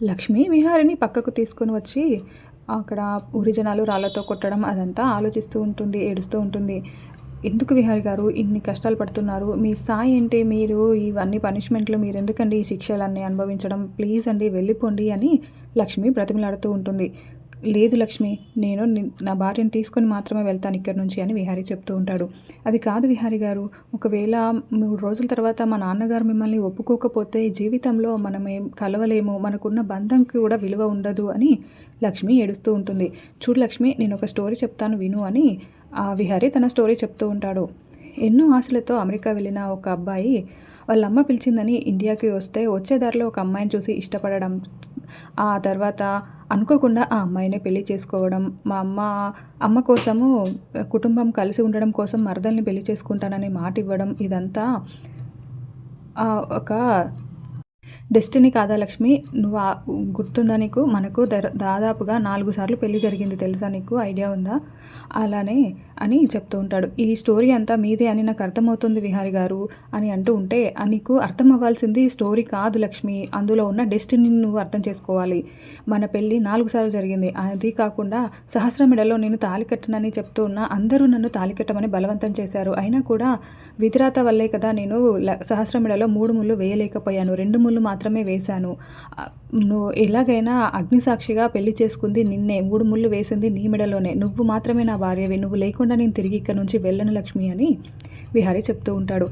లక్ష్మి విహారిని పక్కకు తీసుకొని వచ్చి అక్కడ ఊరి జనాలు రాళ్ళతో కొట్టడం అదంతా ఆలోచిస్తూ ఉంటుంది, ఏడుస్తూ ఉంటుంది. ఎందుకు విహారి గారు ఇన్ని కష్టాలు పడుతున్నారు? మీ స్థాయి ఏంటి? మీరు ఇవన్నీ పనిష్మెంట్లు మీరెందుకండి ఈ శిక్షలన్నీ అనుభవించడం? ప్లీజ్ అండి వెళ్ళిపోండి అని లక్ష్మి బ్రతిమలాడుతూ ఉంటుంది. లేదు లక్ష్మి, నేను నా భార్యను తీసుకొని మాత్రమే వెళ్తాను ఇక్కడి నుంచి అని విహారీ చెప్తూ ఉంటాడు. అది కాదు విహారీ గారు, ఒకవేళ 3 రోజుల తర్వాత మా నాన్నగారు మిమ్మల్ని ఒప్పుకోకపోతే జీవితంలో మనమేం కలవలేము, మనకున్న బంధంకి కూడా విలువ ఉండదు అని లక్ష్మి ఏడుస్తూ ఉంటుంది. చూడు లక్ష్మి, నేను ఒక స్టోరీ చెప్తాను విను అని విహారీ తన స్టోరీ చెప్తూ ఉంటాడు. ఎన్నో ఆశలతో అమెరికా వెళ్ళిన ఒక అబ్బాయి వాళ్ళ అమ్మ పిలిచిందని ఇండియాకి వస్తే వచ్చే దారిలో ఒక అమ్మాయిని చూసి ఇష్టపడడం, ఆ తర్వాత అనుకోకుండా ఆ అమ్మాయినే పెళ్లి చేసుకోవడం, మా అమ్మ కోసము కుటుంబం కలిసి ఉండడం కోసం మరదల్ని పెళ్లి చేసుకుంటానని మాట ఇవ్వడం, ఇదంతా ఒక డెస్టినీ కాదా లక్ష్మి? నువ్వు గుర్తుందా నీకు? మనకు దాదాపుగా 4 సార్లు పెళ్లి జరిగింది తెలుసా నీకు? ఐడియా ఉందా? అలానే అని చెప్తూ ఉంటాడు. ఈ స్టోరీ అంతా మీదే అని నాకు అర్థమవుతుంది విహారి గారు అని అంటూ ఉంటే, నీకు అర్థం అవ్వాల్సింది స్టోరీ కాదు లక్ష్మి, అందులో ఉన్న డెస్టినీని నువ్వు అర్థం చేసుకోవాలి. మన పెళ్ళి 4 సార్లు జరిగింది. అది కాకుండా సహస్రమెడలో నేను తాళి కట్టనని చెప్తూ ఉన్నా అందరూ నన్ను తాళి కట్టమని బలవంతం చేశారు. అయినా కూడా విధిరాత వల్లే కదా నేను సహస్రమెడలో 3 ముళ్ళు వేయలేకపోయాను, 2 ముళ్ళు మాత్రమే వేశాను. నువ్వు ఎలాగైనా అగ్నిసాక్షిగా పెళ్లి చేసుకుంది నిన్నే, 3 ముళ్ళు వేసింది నీ మెడలోనే, నువ్వు మాత్రమే నా భార్యవి, నువ్వు లేకుండా నేను తిరిగి ఇక్కడ నుంచి వెళ్ళను లక్ష్మి అని విహారీ చెప్తూ ఉంటాడు.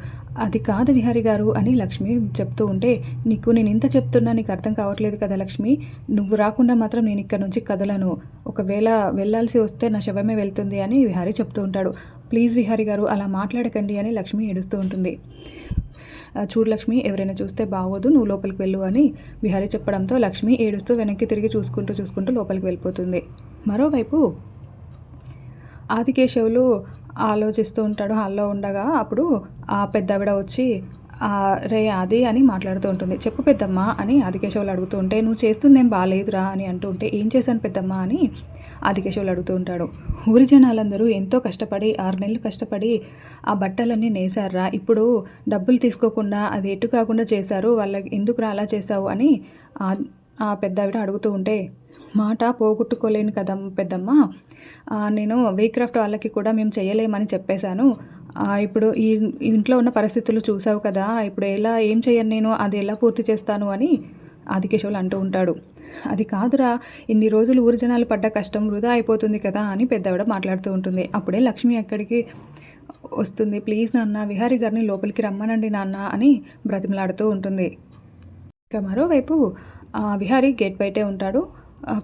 అది కాదు విహారీ గారు అని లక్ష్మి చెప్తూ ఉంటే, నీకు నేను ఇంత చెప్తున్నా నీకు అర్థం కావట్లేదు కదా లక్ష్మి, నువ్వు రాకుండా మాత్రం నేను ఇక్కడ నుంచి కదలను, ఒకవేళ వెళ్ళాల్సి వస్తే నా శవమే వెళ్తుంది అని విహారీ చెప్తూ ఉంటాడు. ప్లీజ్ విహారీ గారు అలా మాట్లాడకండి అని లక్ష్మి ఏడుస్తూ ఉంటుంది. చూడు లక్ష్మి, ఎవరైనా చూస్తే బాగోదు, నువ్వు లోపలికి వెళ్ళు అని విహారీ చెప్పడంతో లక్ష్మి ఏడుస్తూ వెనక్కి తిరిగి చూసుకుంటూ లోపలికి వెళ్ళిపోతుంది. మరోవైపు ఆదికేశవులు ఆలోచిస్తూ ఉంటాడు హాల్లో ఉండగా. అప్పుడు ఆ పెద్దావిడ వచ్చి రే ఆది అని మాట్లాడుతూ ఉంటుంది. చెప్పు పెద్దమ్మ అని ఆదికేశవులు అడుగుతూ ఉంటే, నువ్వు చేస్తుందేం బాగాలేదురా అని అంటూ ఉంటే, ఏం చేశాను పెద్దమ్మ అని ఆదికేశవులు అడుగుతూ ఉంటాడు. ఊరి జనాలందరూ ఎంతో కష్టపడి 6 నెలలు కష్టపడి ఆ బట్టలన్నీ నేసారా, ఇప్పుడు డబ్బులు తీసుకోకుండా అది ఎటు కాకుండా చేశారు, వాళ్ళకి ఎందుకురా అలా చేశావు అని ఆ పెద్దావిడ అడుగుతూ ఉంటే, మాట పోగొట్టుకోలేను కదా పెద్దమ్మ, నేను వేక్రాఫ్ట్ వాళ్ళకి కూడా మేము చేయలేమని చెప్పేశాను, ఇప్పుడు ఈ ఇంట్లో ఉన్న పరిస్థితులు చూసావు కదా, ఇప్పుడు ఏం చేయను నేను, అది ఎలా పూర్తి చేస్తాను అని ఆదికేశవులు అంటూ ఉంటాడు. అది కాదురా, ఇన్ని రోజులు ఊరి జనాలు పడ్డ కష్టం వృధా అయిపోతుంది కదా అని పెద్దవిడ మాట్లాడుతూ ఉంటుంది. అప్పుడే లక్ష్మి అక్కడికి వస్తుంది. ప్లీజ్ నాన్న, విహారీ గారిని లోపలికి రమ్మనండి నాన్న అని బ్రతిమలాడుతూ ఉంటుంది. ఇక మరోవైపు విహారీ గేట్ బయటే ఉంటాడు.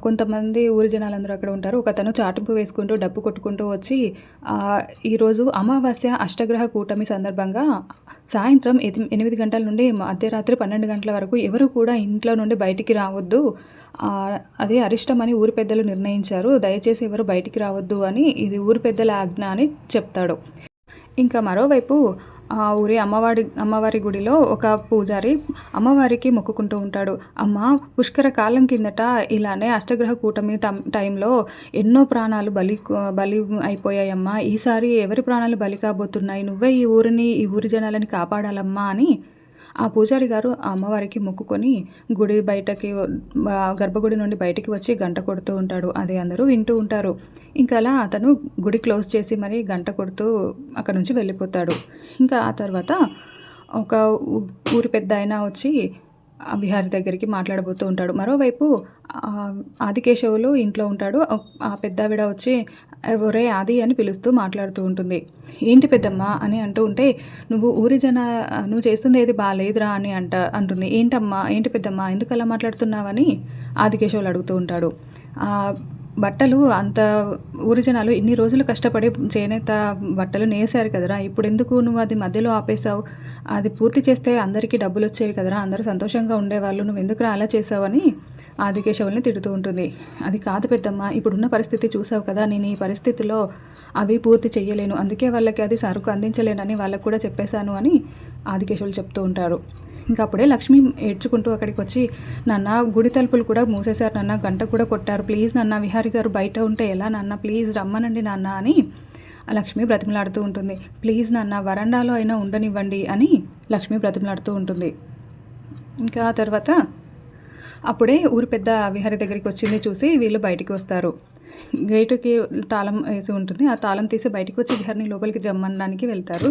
కొంతమంది ఊరి జనాలందరూ అక్కడ ఉంటారు. ఒకతను చాటింపు వేసుకుంటూ డప్పు కొట్టుకుంటూ వచ్చి, ఈరోజు అమావాస్య అష్టగ్రహ కూటమి సందర్భంగా సాయంత్రం 8 గంటల నుండి మధ్యరాత్రి 12 గంటల వరకు ఎవరు కూడా ఇంట్లో నుండి బయటికి రావద్దు, అదే అరిష్టమని ఊరి పెద్దలు నిర్ణయించారు, దయచేసి ఎవరు బయటికి రావద్దు అని, ఇది ఊరి పెద్దల ఆజ్ఞ అని చెప్తాడు. ఇంకా మరోవైపు ఊరి అమ్మవారి గుడిలో ఒక పూజారి అమ్మవారికి మొక్కుకుంటూ ఉంటాడు. అమ్మ, పుష్కర కాలం కిందట ఇలానే అష్టగ్రహ కూటమి టైంలో ఎన్నో ప్రాణాలు బలి అయిపోయాయమ్మా, ఈసారి ఎవరి ప్రాణాలు బలి కాబోతున్నాయి, నువ్వే ఈ ఊరి జనాలని కాపాడాలమ్మా అని ఆ పూజారి గారు ఆ అమ్మవారికి మొక్కుకొని గుడి బయటకి గర్భగుడి నుండి బయటికి వచ్చి గంట కొడుతూ ఉంటాడు. అది అందరూ వింటూ ఉంటారు. ఇంకా అలా అతను గుడి క్లోజ్ చేసి మరి గంట కొడుతూ అక్కడ నుంచి వెళ్ళిపోతాడు. ఇంకా ఆ తర్వాత ఒక ఊరి పెద్ద ఆయన వచ్చి విహారీ దగ్గరికి మాట్లాడబోతూ ఉంటాడు. మరోవైపు ఆదికేశవులు ఇంట్లో ఉంటాడు. ఆ పెద్దావిడ వచ్చి ఒరే ఆది అని పిలుస్తూ మాట్లాడుతూ ఉంటుంది. ఏంటి పెద్దమ్మ అని అంటూ ఉంటే, నువ్వు చేస్తుంది ఏది బాగాలేదురా అని అంటుంది. ఏంటి పెద్దమ్మ, ఎందుకు అలా మాట్లాడుతున్నావని ఆదికేశవులు అడుగుతూ ఉంటాడు. బట్టలు అంత ఊరి జనాలు ఇన్ని రోజులు కష్టపడి చేనేత బట్టలు నేసారు కదరా, ఇప్పుడు ఎందుకు నువ్వు అది మధ్యలో ఆపేశావు, అది పూర్తి చేస్తే అందరికీ డబ్బులు వచ్చేవి కదరా, అందరూ సంతోషంగా ఉండేవాళ్ళు, నువ్వు ఎందుకు అలా చేసావని ఆదికేశవుల్ని తిడుతూ ఉంటుంది. అది కాదు పెద్దమ్మ, ఇప్పుడున్న పరిస్థితి చూసావు కదా, నేను ఈ పరిస్థితిలో అవి పూర్తి చెయ్యలేను, అందుకే వాళ్ళకి అది సరుకు అందించలేనని వాళ్ళకు కూడా చెప్పేశాను అని ఆదికేశవులు చెప్తూ ఉంటారు. ఇంకా అప్పుడే లక్ష్మి ఏడ్చుకుంటూ అక్కడికి వచ్చి, నాన్న గుడి తలుపులు కూడా మూసేశారు నాన్న, గంట కూడా కొట్టారు, ప్లీజ్ నాన్న, విహారీ గారు బయట ఉంటే ఎలా నాన్న, ప్లీజ్ రమ్మనండి నాన్న అని లక్ష్మి బ్రతిమలాడుతూ ఉంటుంది. ప్లీజ్ నాన్న, వరండాలో అయినా ఉండనివ్వండి అని లక్ష్మి బ్రతిమలాడుతూ ఉంటుంది. ఇంకా ఆ తర్వాత అప్పుడే ఊరి పెద్ద విహారి దగ్గరికి వచ్చింది చూసి వీళ్ళు బయటికి వస్తారు. గేటుకి తాళం వేసి ఉంటుంది. ఆ తాళం తీసి బయటికి వచ్చి విహారిని లోపలికి రమ్మనడానికి వెళ్తారు.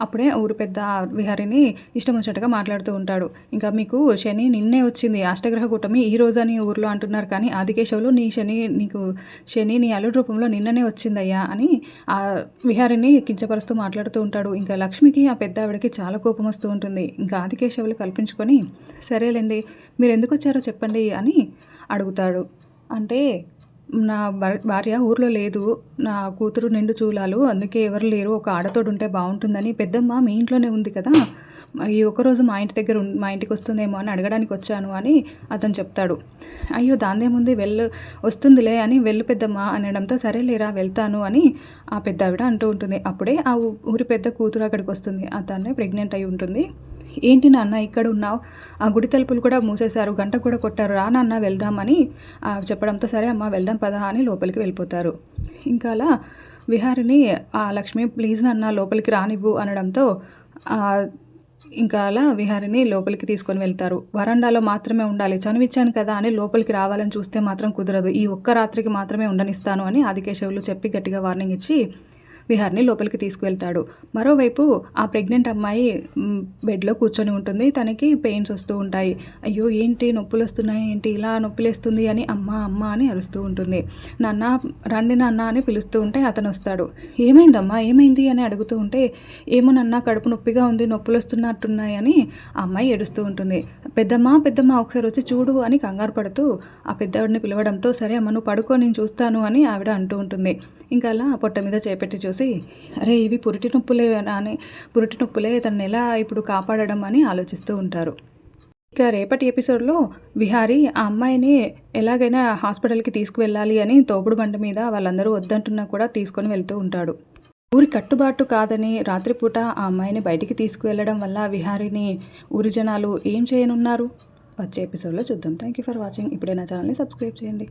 అప్పుడే ఊరు పెద్ద విహారిని ఇష్టం వచ్చినట్టుగా మాట్లాడుతూ ఉంటాడు. ఇంకా మీకు శని నిన్నే వచ్చింది, అష్టగ్రహ కూటమి ఈ రోజని ఊర్లో అంటున్నారు, కానీ ఆదికేశవులు నీకు శని నీ అల్లుడి రూపంలో నిన్ననే వచ్చిందయ్యా అని ఆ విహారిని కించపరుస్తూ మాట్లాడుతూ ఉంటాడు. ఇంకా లక్ష్మికి ఆ పెద్ద ఆవిడకి చాలా కోపం వస్తూ ఉంటుంది. ఇంకా ఆదికేశవులు కల్పించుకొని సరేలేండి మీరు ఎందుకు వచ్చారో చెప్పండి అని అడుగుతాడు. అంటే నా భార్య ఊర్లో లేదు, నా కూతురు నిండు చూలాలు, అందుకే ఎవరు లేరు, ఒక ఆడతోడు ఉంటే బాగుంటుందని పెద్దమ్మ మీ ఇంట్లోనే ఉంది కదా, ఈ ఒక్కరోజు మా ఇంటికి వస్తుందేమో అని అడగడానికి వచ్చాను అని అతను చెప్తాడు. అయ్యో దాందేముంది వస్తుందిలే అని వెళ్ళు పెద్దమ్మ అనడంతో సరేలేరా వెళ్తాను అని ఆ పెద్ద ఆవిడ అంటూ ఉంటుంది. అప్పుడే ఆ ఊరి పెద్ద కూతురు అక్కడికి వస్తుంది. తనే ప్రెగ్నెంట్ అయి ఉంటుంది. ఏంటి నాన్న ఇక్కడ ఉన్నావు, ఆ గుడి తలుపులు కూడా మూసేశారు, గంట కూడా కొట్టారు, రా నాన్న వెళ్దామని చెప్పడంతో సరే అమ్మ వెళ్దాం పదా అని లోపలికి వెళ్ళిపోతారు. ఇంకా అలా విహారిని ఆ లక్ష్మి ప్లీజ్ నాన్న లోపలికి రానివ్వు అనడంతో ఇంకా అలా విహారిని లోపలికి తీసుకొని వెళ్తారు. వరండాలో మాత్రమే ఉండాలి, చనువిచ్చాను కదా అని లోపలికి రావాలని చూస్తే మాత్రం కుదరదు, ఈ ఒక్క రాత్రికి మాత్రమే ఉండనిస్తాను అని ఆదికేశవులు చెప్పి గట్టిగా వార్నింగ్ ఇచ్చి విహార్ని లోపలికి తీసుకువెళ్తాడు. మరోవైపు ఆ ప్రెగ్నెంట్ అమ్మాయి బెడ్లో కూర్చొని ఉంటుంది. తనకి పెయిన్స్ వస్తూ ఉంటాయి. అయ్యో ఏంటి నొప్పులు వస్తున్నాయి, ఏంటి ఇలా నొప్పులేస్తుంది అని అమ్మ అమ్మ అని అరుస్తూ ఉంటుంది. నాన్న రండి నాన్న అని పిలుస్తూ ఉంటే అతను వస్తాడు. ఏమైందమ్మా ఏమైంది అని అడుగుతూ ఉంటే ఏమో నాన్న కడుపు నొప్పిగా ఉంది, నొప్పులు వస్తున్నట్టున్నాయి అని ఆ అమ్మాయి ఏడుస్తూ ఉంటుంది. పెద్దమ్మ ఒకసారి వచ్చి చూడు అని కంగారు పడుతూ ఆ పెద్దవాడిని పిలవడంతో సరే అమ్మ నువ్వు పడుకో నేను చూస్తాను అని ఆవిడ అంటూ ఉంటుంది. ఇంకా అలా పొట్ట మీద చేపెట్టి చూసి అరే ఇవి పురిటి నొప్పులే తనని ఎలా ఇప్పుడు కాపాడడం అని ఆలోచిస్తూ ఉంటారు. ఇక రేపటి ఎపిసోడ్లో విహారీ ఆ అమ్మాయిని ఎలాగైనా హాస్పిటల్కి తీసుకువెళ్ళాలి అని తోపుడు బండి మీద వాళ్ళందరూ వద్దంటున్నా కూడా తీసుకొని వెళ్తూ ఉంటాడు. ఊరి కట్టుబాటు కాదని రాత్రిపూట ఆ అమ్మాయిని బయటికి తీసుకువెళ్ళడం వల్ల విహారీని ఊరి జనాలు ఏం చేయనున్నారు వచ్చే ఎపిసోడ్లో చూద్దాం. Thank you for watching. ఇప్పుడే నా ఛానల్ని సబ్స్క్రైబ్ చేయండి.